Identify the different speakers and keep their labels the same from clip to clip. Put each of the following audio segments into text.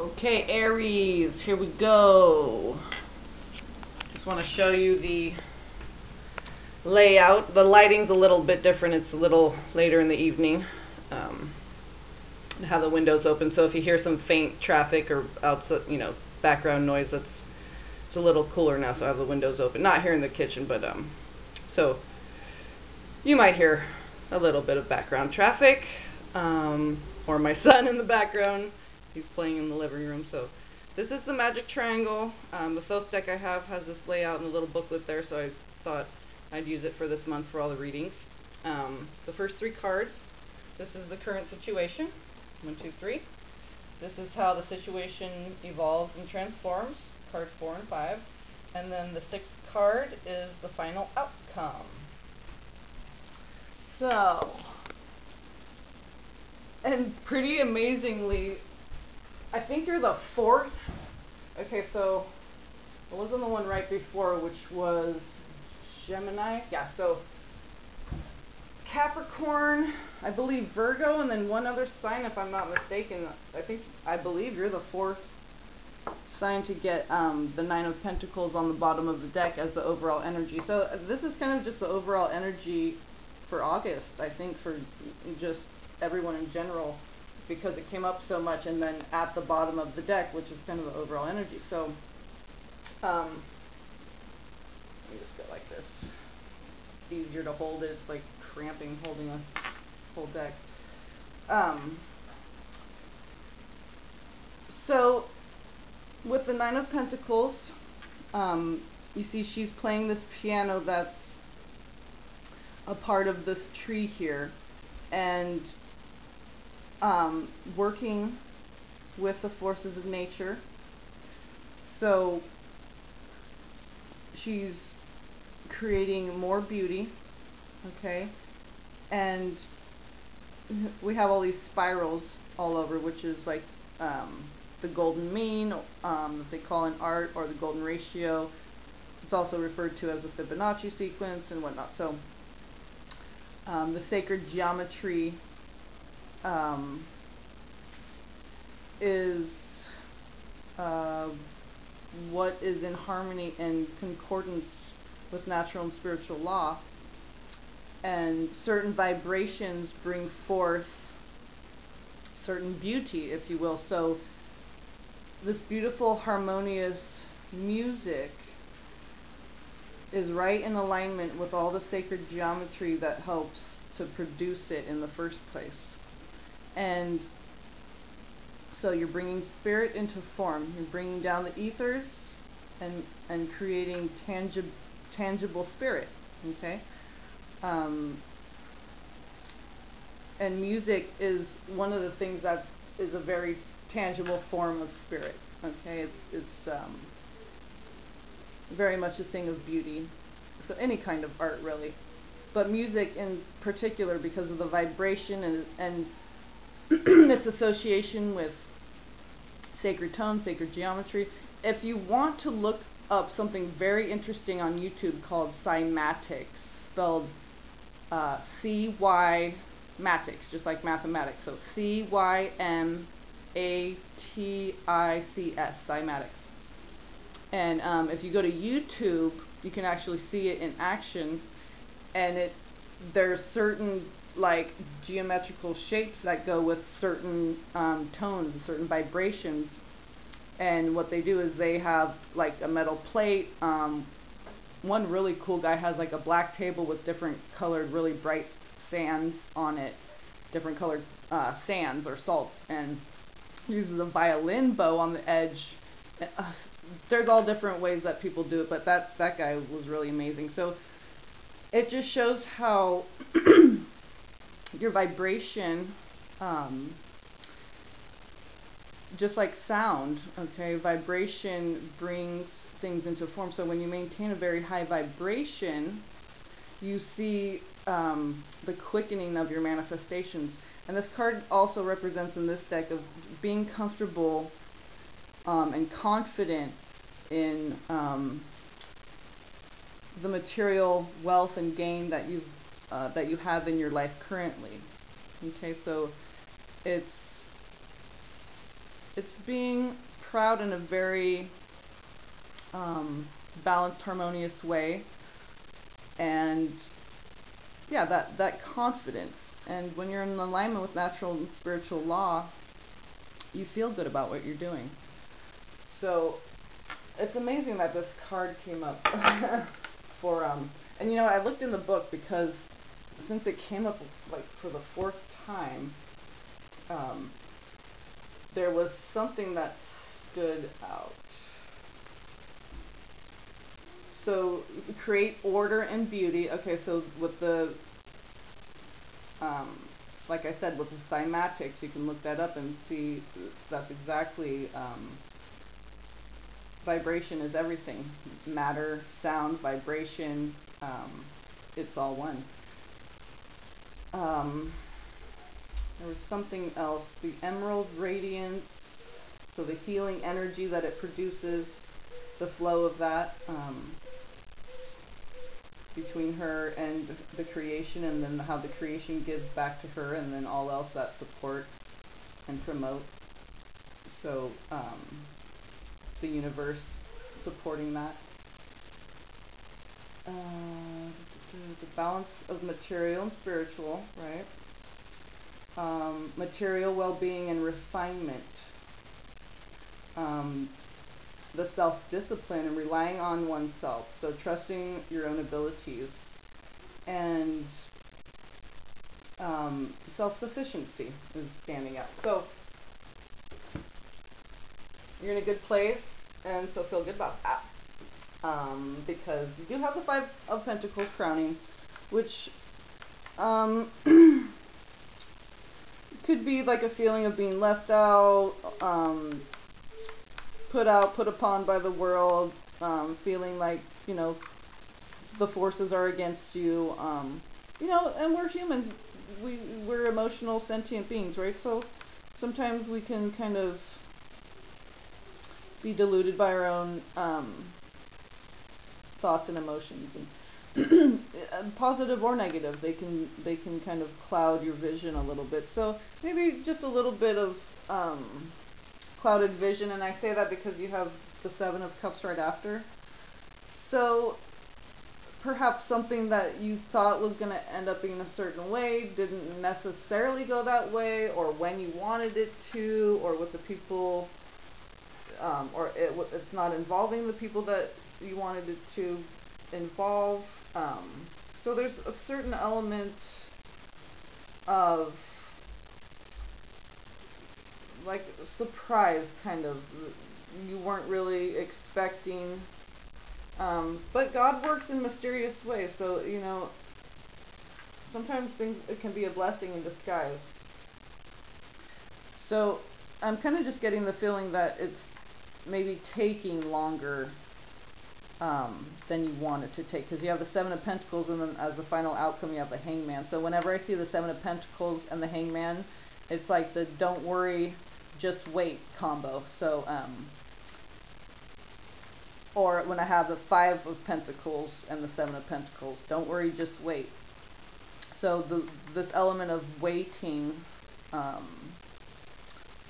Speaker 1: Okay, Aries, here we go. Just want to show you the layout. The lighting's a little bit different. It's a little later in the evening. How the windows open. So if you hear some faint traffic or outside, background noise, it's a little cooler now. So I have the windows open. Not here in the kitchen, but so you might hear a little bit of background traffic, or my son in the background. He's playing in the living room. So this is the magic triangle. The Thoth deck I have has this layout and a little booklet there, so I thought I'd use it for this month for all the readings. The first 3 cards, this is the current situation. 1, 2, 3. This is how the situation evolves and transforms. Card 4 and 5. And then the 6th card is the final outcome. So, and pretty amazingly, I think you're the 4th. Okay, so it wasn't the one right before, which was Gemini. Yeah, so Capricorn, I believe Virgo, and then one other sign, if I'm not mistaken. I believe you're the 4th sign to get the 9 of Pentacles on the bottom of the deck as the overall energy. So this is kind of just the overall energy for August, I think, for just everyone in general, because it came up so much, and then at the bottom of the deck, which is kind of the overall energy. So let me just go like this. It's easier to hold it. It's like cramping holding a whole deck. So with the 9 of Pentacles, you see she's playing this piano that's a part of this tree here, and working with the forces of nature. So she's creating more beauty, okay, and we have all these spirals all over, which is like the golden mean, that they call in art, or the golden ratio. It's also referred to as the Fibonacci sequence and whatnot. So the sacred geometry is what is in harmony and concordance with natural and spiritual law, and certain vibrations bring forth certain beauty, if you will. So this beautiful harmonious music is right in alignment with all the sacred geometry that helps to produce it in the first place. And so you're bringing spirit into form. You're bringing down the ethers and creating tangible spirit, okay? And music is one of the things that is a very tangible form of spirit, okay? It's very much a thing of beauty. So any kind of art, really. But music in particular, because of the vibration and its association with sacred tones, sacred geometry. If you want to look up something very interesting on YouTube called cymatics, spelled C-Y matics, just like mathematics. So C-Y-M-A-T-I-C-S, cymatics. And if you go to YouTube, you can actually see it in action, and there's certain like geometrical shapes that go with certain tones, certain vibrations. And what they do is they have like a metal plate. One really cool guy has like a black table with different colored, really bright sands on it, different colored sands or salts, and uses a violin bow on the edge. There's all different ways that people do it, but that guy was really amazing. So it just shows how your vibration, just like sound, okay, vibration brings things into form. So when you maintain a very high vibration, you see the quickening of your manifestations. And this card also represents in this deck of being comfortable and confident in the material wealth and gain that you have in your life currently. Okay, so it's it's being proud in a very balanced, harmonious way, and yeah, that confidence. And when you're in alignment with natural and spiritual law, you feel good about what you're doing. So it's amazing that this card came up for and you know, I looked in the book because since it came up like for the 4th time, there was something that stood out. So create order and beauty. Okay, so with the like I said, with the cymatics, you can look that up and see that's exactly vibration is everything. Matter, sound, vibration, it's all one. There was something else, the emerald radiance, so the healing energy that it produces, the flow of that between her and the creation, and then how the creation gives back to her, and then all else that support and promote. So the universe supporting that. The balance of material and spiritual, right? Material well-being and refinement. The self-discipline and relying on oneself. So trusting your own abilities. And self-sufficiency is standing out. So you're in a good place, and so feel good about that. Because you do have the 5 of Pentacles crowning, which could be like a feeling of being left out, put upon by the world, feeling like, you know, the forces are against you, you know, and we're human. We're emotional, sentient beings, right? So sometimes we can kind of be deluded by our own thoughts and emotions, and positive or negative, they can kind of cloud your vision a little bit. So maybe just a little bit of clouded vision, and I say that because you have the 7 of Cups right after. So perhaps something that you thought was going to end up being a certain way didn't necessarily go that way, or when you wanted it to, or with the people, or it's not involving the people that you wanted it to involve. So there's a certain element of like surprise, kind of, you weren't really expecting, but God works in mysterious ways. So, you know, sometimes it can be a blessing in disguise. So I'm kind of just getting the feeling that it's maybe taking longer than you want it to take, because you have the 7 of Pentacles, and then as the final outcome you have the Hangman. So whenever I see the 7 of Pentacles and the Hangman, it's like the don't worry, just wait combo. So or when I have the 5 of Pentacles and the 7 of Pentacles, don't worry, just wait. So this element of waiting,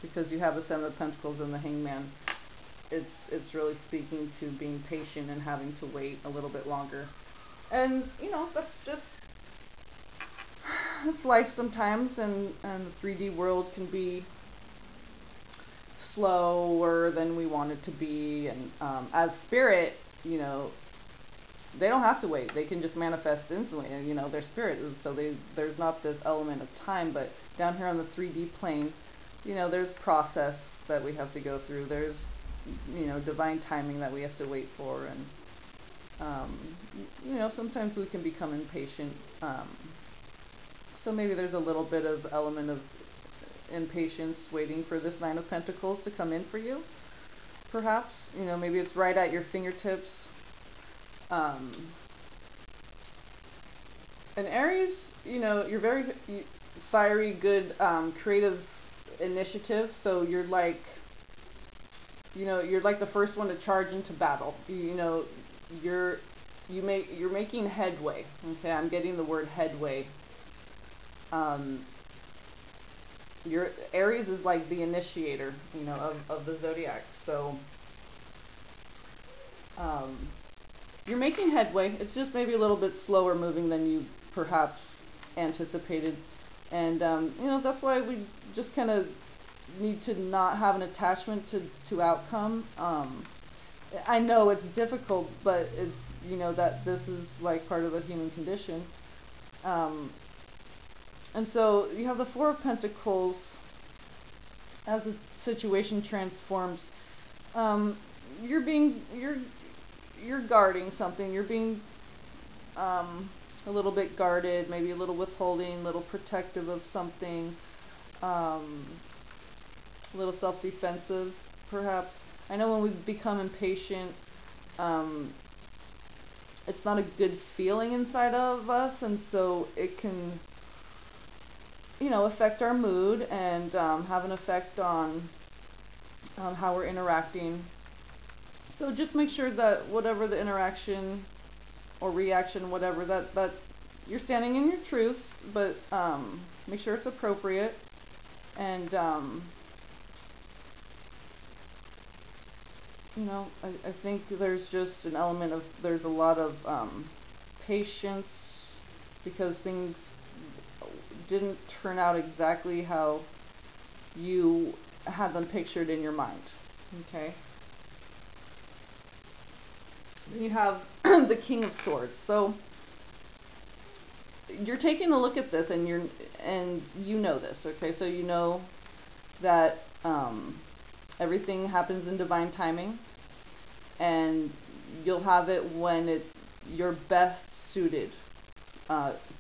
Speaker 1: because you have the 7 of Pentacles and the Hangman, it's really speaking to being patient and having to wait a little bit longer. And, you know, it's life sometimes, and the 3D world can be slower than we want it to be. And as spirit, you know, they don't have to wait. They can just manifest instantly. And, you know, they're spirit, so there's not this element of time. But down here on the 3D plane, you know, there's process that we have to go through. There's, you know, divine timing that we have to wait for, and you know, sometimes we can become impatient. So maybe there's a little bit of element of impatience waiting for this 9 of Pentacles to come in for you. Perhaps, you know, maybe it's right at your fingertips. And Aries, you know, you're very fiery, good, creative initiative. So you're like, you know, you're like the first one to charge into battle. You know, you're making headway. Okay, I'm getting the word headway. your Aries is like the initiator, you know, of the zodiac. So you're making headway. It's just maybe a little bit slower moving than you perhaps anticipated. And you know, that's why we just kind of need to not have an attachment to outcome. I know it's difficult, but it's, you know, that this is like part of the human condition. And so you have the Four of Pentacles. As the situation transforms, you're guarding something. You're being a little bit guarded, maybe a little withholding, a little protective of something, a little self-defensive, perhaps. I know when we become impatient, it's not a good feeling inside of us, and so it can, you know, affect our mood and have an effect on how we're interacting. So just make sure that whatever the interaction or reaction, whatever, that you're standing in your truth, but make sure it's appropriate. And you know, I think there's just an element of, there's a lot of patience, because things didn't turn out exactly how you had them pictured in your mind. Okay. Then you have the King of Swords. So you're taking a look at this, and you know this. Okay, so you know that everything happens in divine timing, and you'll have it when you're best suited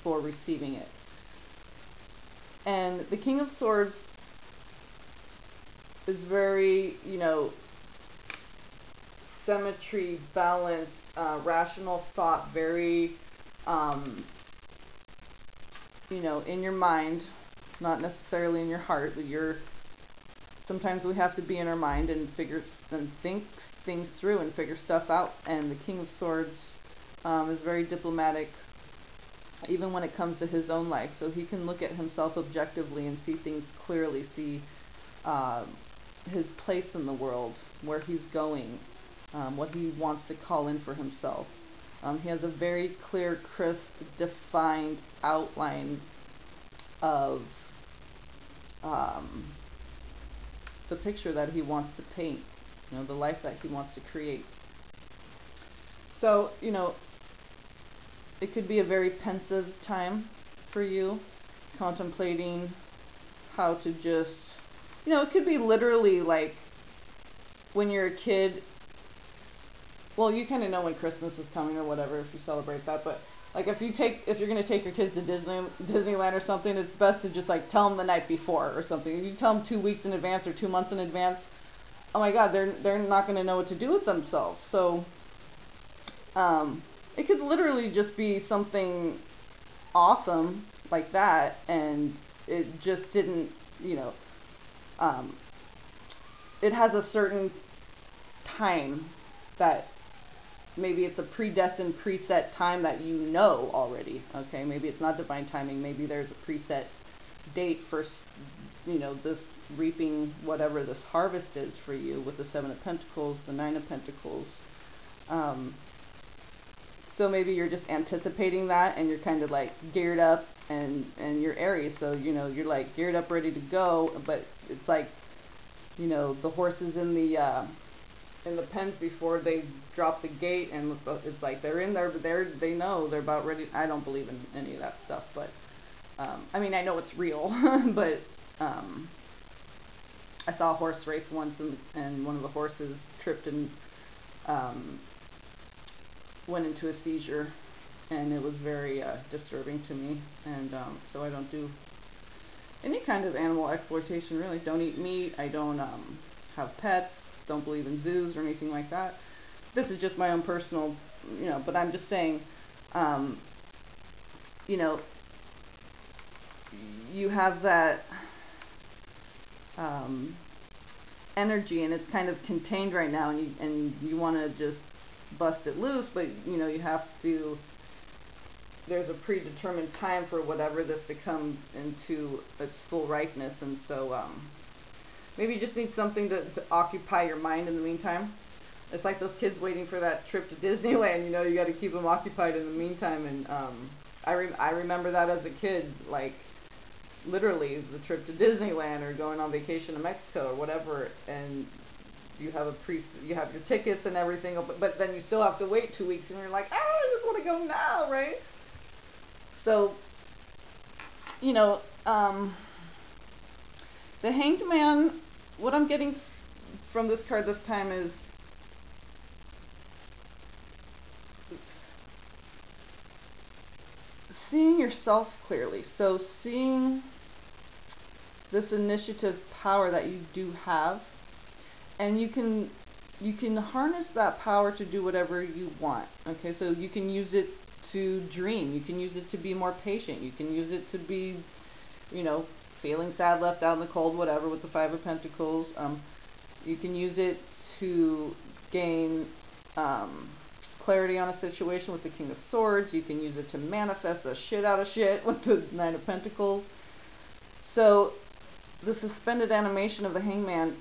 Speaker 1: for receiving it. And the King of Swords is very, you know, symmetry, balance, rational thought, very, you know, in your mind, not necessarily in your heart, but sometimes we have to be in our mind and think things through and figure stuff out. And the King of Swords is very diplomatic, even when it comes to his own life. So he can look at himself objectively and see things clearly, see his place in the world, where he's going, what he wants to call in for himself. He has a very clear, crisp, defined outline of the picture that he wants to paint, you know, the life that he wants to create. So, you know, it could be a very pensive time for you, contemplating how to just, you know, it could be literally like when you're a kid. Well, you kind of know when Christmas is coming or whatever if you celebrate that, but like if you're going to take your kids to Disneyland or something, it's best to just like tell them the night before or something. If you tell them 2 weeks in advance or 2 months in advance, oh my God, they're not going to know what to do with themselves. So it could literally just be something awesome like that, and it just didn't, you know, it has a certain time that maybe it's a predestined, preset time that you know already. Okay, maybe it's not divine timing. Maybe there's a preset date for, you know, this reaping whatever this harvest is for you with the Seven of Pentacles, the Nine of Pentacles. So maybe you're just anticipating that, and you're kind of like geared up, and you're Aries, so you know you're like geared up, ready to go. But it's like, you know, the horse is in the pens before they drop the gate, and it's like they're in there, but they know they're about ready. I don't believe in any of that stuff, but I mean, I know it's real, but I saw a horse race once, and one of the horses tripped and went into a seizure, and it was very disturbing to me. And so I don't do any kind of animal exploitation, really. Don't eat meat. I don't have pets. Don't believe in zoos or anything like that. This is just my own personal, you know, but I'm just saying, you know, you have that energy, and it's kind of contained right now, and you want to just bust it loose, but you know, you have to there's a predetermined time for whatever this to come into its full ripeness, and so maybe you just need something to occupy your mind in the meantime. It's like those kids waiting for that trip to Disneyland. You know, you got to keep them occupied in the meantime. And I remember that as a kid, like literally the trip to Disneyland or going on vacation to Mexico or whatever, and you have you have your tickets and everything, but then you still have to wait 2 weeks, and you're like, I just want to go now, right? So, you know, the Hanged Man, what I'm getting from this card this time is seeing yourself clearly. So seeing this initiative power that you do have, and you can harness that power to do whatever you want. Okay, so you can use it to dream, you can use it to be more patient, you can use it to be, you know, feeling sad, left out in the cold, whatever, with the Five of Pentacles. You can use it to gain clarity on a situation with the King of Swords. You can use it to manifest the shit out of shit with the Nine of Pentacles. So the suspended animation of the Hangman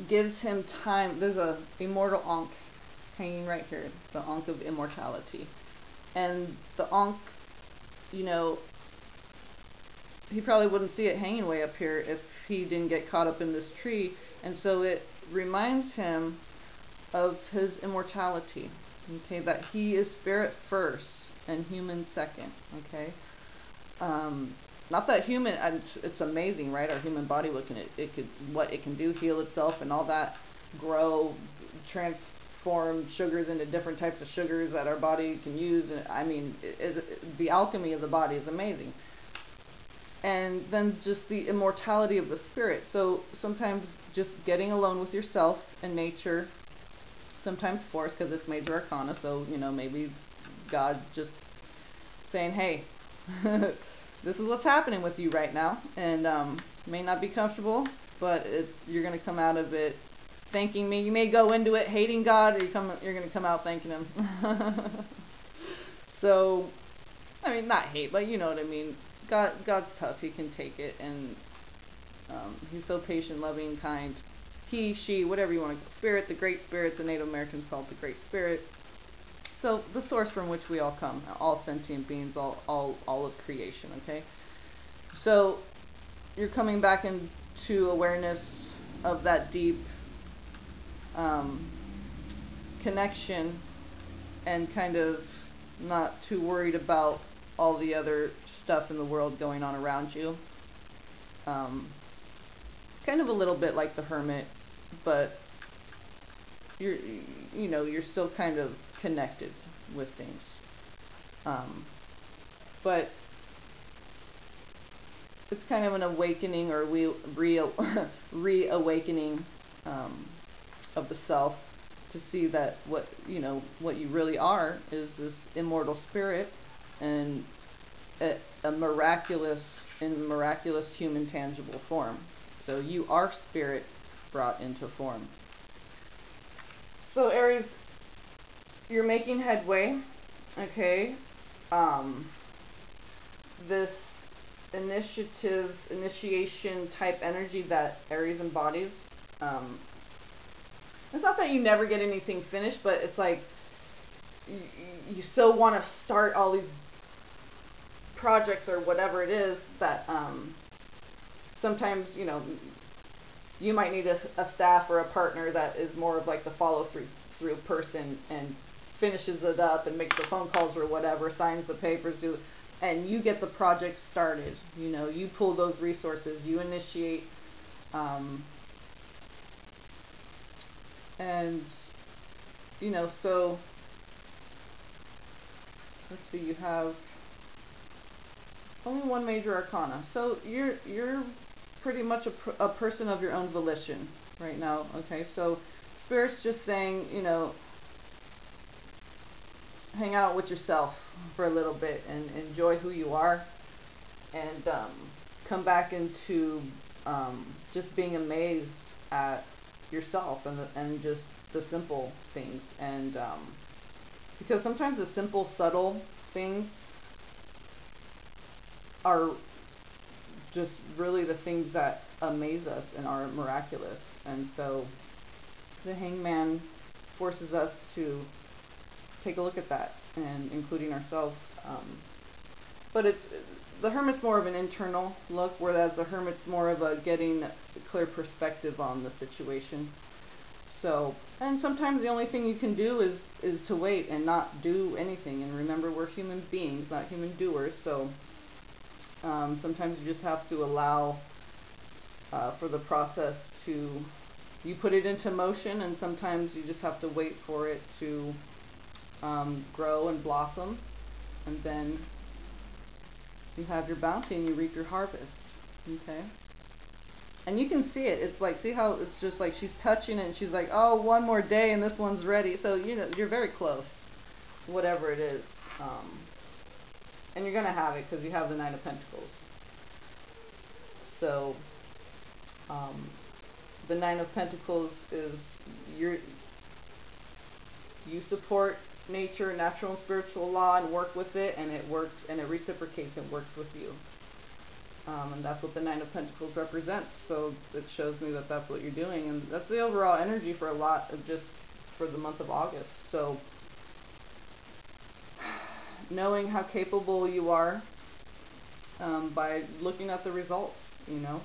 Speaker 1: gives him time. There's a immortal Ankh hanging right here, the Ankh of immortality. And the Ankh, you know, he probably wouldn't see it hanging way up here if he didn't get caught up in this tree. And so it reminds him of his immortality, okay, that he is spirit first and human second, okay. Not that human, it's amazing, right? Our human body, what it can do, heal itself and all that, grow, transform sugars into different types of sugars that our body can use. And I mean, the alchemy of the body is amazing. And then just the immortality of the spirit. So sometimes just getting alone with yourself and nature, sometimes forced because it's major arcana, so, you know, maybe God just saying, hey, this is what's happening with you right now, and may not be comfortable, but you're going to come out of it thanking me. You may go into it hating God, or you're going to come out thanking him. So, I mean, not hate, but you know what I mean. God's tough. He can take it, and he's so patient, loving, kind. He, she, whatever you want to call it. Spirit, the Great Spirit, the Native Americans call it the Great Spirit. So the source from which we all come, all sentient beings, all of creation, okay? So you're coming back into awareness of that deep connection, and kind of not too worried about all the other stuff in the world going on around you. Kind of a little bit like the Hermit, but you're still kind of connected with things. But it's kind of an awakening, or reawakening of the self, to see that what you really are is this immortal spirit, and a miraculous human tangible form. So you are spirit brought into form. So Aries, you're making headway, okay. This initiation type energy that Aries embodies, it's not that you never get anything finished, but it's like you so want to start all these projects or whatever it is that sometimes, you know, you might need a staff or a partner that is more of like the follow-through person, and finishes it up and makes the phone calls or whatever, signs the papers, and you get the project started. You know, you pull those resources, you initiate, and you know, so let's see, you have only one major arcana, so you're pretty much a person of your own volition right now, okay. So Spirit's just saying, you know, hang out with yourself for a little bit and enjoy who you are, and come back into just being amazed at yourself and just the simple things, and because sometimes the simple, subtle things are just really the things that amaze us and are miraculous. And so the Hangman forces us to take a look at that, and including ourselves. But the Hermit's more of an internal look, whereas the Hermit's more of a getting a clear perspective on the situation. So, and sometimes the only thing you can do is to wait and not do anything. And remember, we're human beings, not human doers. So sometimes you just have to allow for the process to, you put it into motion, and sometimes you just have to wait for it to grow and blossom, and then you have your bounty and you reap your harvest. Okay? And you can see it. It's like, see how it's just like she's touching it and she's like, oh, one more day and this one's ready. So, you know, you're very close, whatever it is. And you're going to have it because you have the Nine of Pentacles. So, the Nine of Pentacles is you support nature, natural and spiritual law, and work with it, and it works, and it reciprocates and works with you. And that's what the Nine of Pentacles represents. So it shows me that that's what you're doing, and that's the overall energy for a lot of just for the month of August. So knowing how capable you are by looking at the results, you know,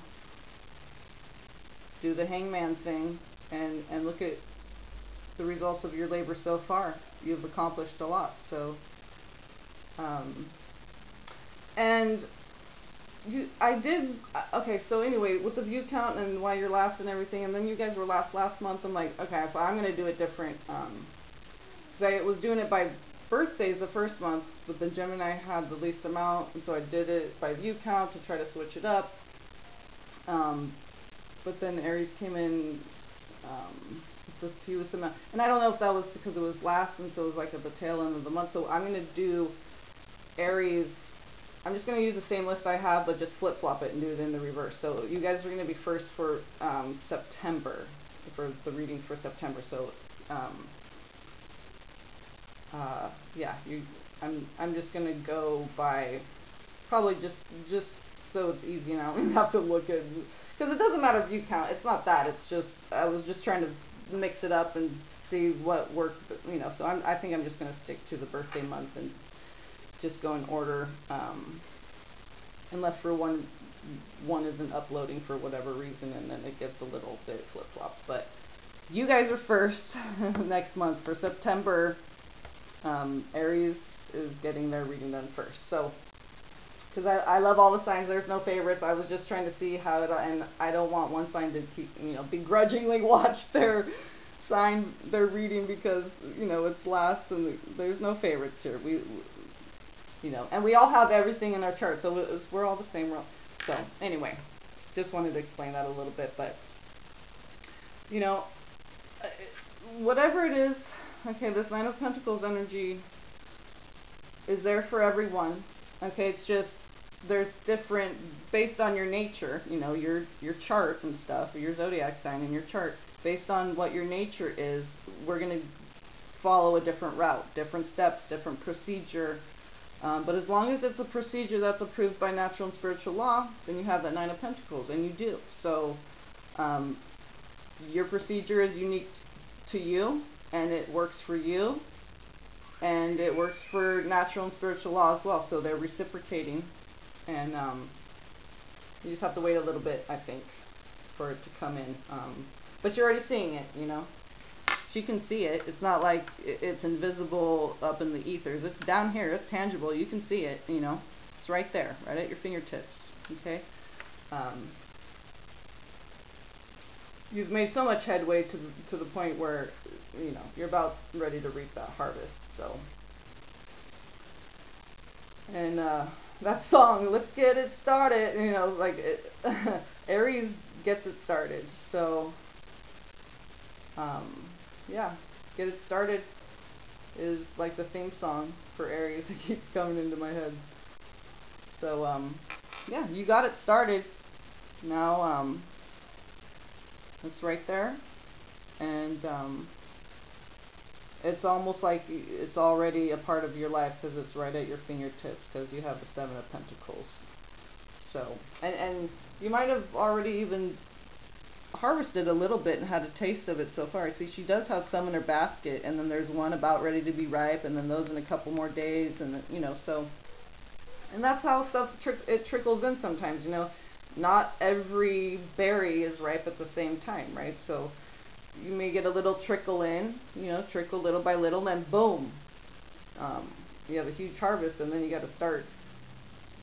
Speaker 1: do the Hangman thing and look at the results of your labor so far. You've accomplished a lot. So okay, so anyway, with the view count and why you're last and everything, and then you guys were last month, I'm like, okay, so I'm going to do it different. Because I was doing it by birthdays the first month, but then Gemini had the least amount, and so I did it by view count to try to switch it up. But then Aries came in the fewest amount, and I don't know if that was because it was last, and so it was like at the tail end of the month. So I'm going to do Aries. I'm just going to use the same list I have, but just flip-flop it and do it in the reverse. So you guys are going to be first for September, for the readings for September. So yeah, I'm just going to go by probably just so it's easy, and I don't even have to look at, because it doesn't matter view count. It's not that. It's just I was just trying to mix it up and see what worked, you know. So I think I'm just going to stick to the birthday month and just go in order, unless for one isn't uploading for whatever reason, and then it gets a little bit flip-flop. But you guys are first next month for September. Aries is getting their reading done first. So, because I love all the signs, there's no favorites. I was just trying to see how it, and I don't want one sign to keep, you know, begrudgingly watch their sign, their reading, because, you know, it's last, and there's no favorites here. You know, and we all have everything in our chart, so we're all the same. So anyway, just wanted to explain that a little bit. But you know, whatever it is, okay, this Nine of Pentacles energy is there for everyone. Okay, it's just there's different based on your nature. You know, your chart and stuff, your zodiac sign and your chart. Based on what your nature is, we're gonna follow a different route, different steps, different procedure. But as long as it's a procedure that's approved by natural and spiritual law, then you have that Nine of Pentacles, and you do. So your procedure is unique to you, and it works for you, and it works for natural and spiritual law as well. So they're reciprocating, and you just have to wait a little bit, I think, for it to come in. But you're already seeing it, you know. She can see it. It's not like it's invisible up in the ethers. It's down here. It's tangible. You can see it, you know. It's right there, right at your fingertips. Okay? You've made so much headway to the point where, you know, you're about ready to reap that harvest. So, and that song, "Let's Get It Started," you know, like Aries gets it started. So, yeah, "Get It Started" is like the theme song for Aries. It keeps coming into my head. So, yeah, you got it started. Now, it's right there. And it's almost like it's already a part of your life because it's right at your fingertips because you have the Seven of Pentacles. So, and you might have already even harvested a little bit and had a taste of it so far. See, she does have some in her basket, and then there's one about ready to be ripe, and then those in a couple more days, and you know, so, and that's how stuff it trickles in sometimes, you know. Not every berry is ripe at the same time, right? So you may get a little trickle in, you know, trickle little by little, and then boom, you have a huge harvest, and then you got to start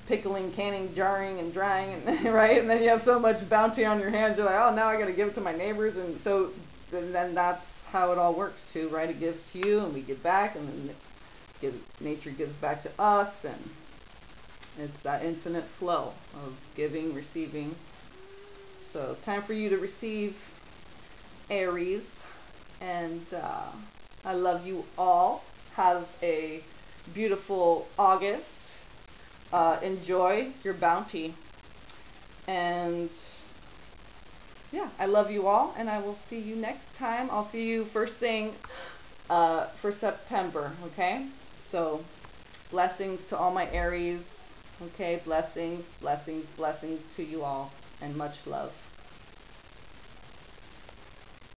Speaker 1: pickling, canning, jarring, and drying, and right? And then you have so much bounty on your hands, you're like, oh, now I got to give it to my neighbors, and so then that's how it all works too, right? It gives to you, and we give back, and then nature gives back to us, and it's that infinite flow of giving, receiving. So time for you to receive, Aries, and I love you all. Have a beautiful August. Enjoy your bounty, and yeah, I love you all, and I will see you next time. I'll see you first thing for September, okay? So blessings to all my Aries, okay? Blessings, blessings, blessings to you all, and much love.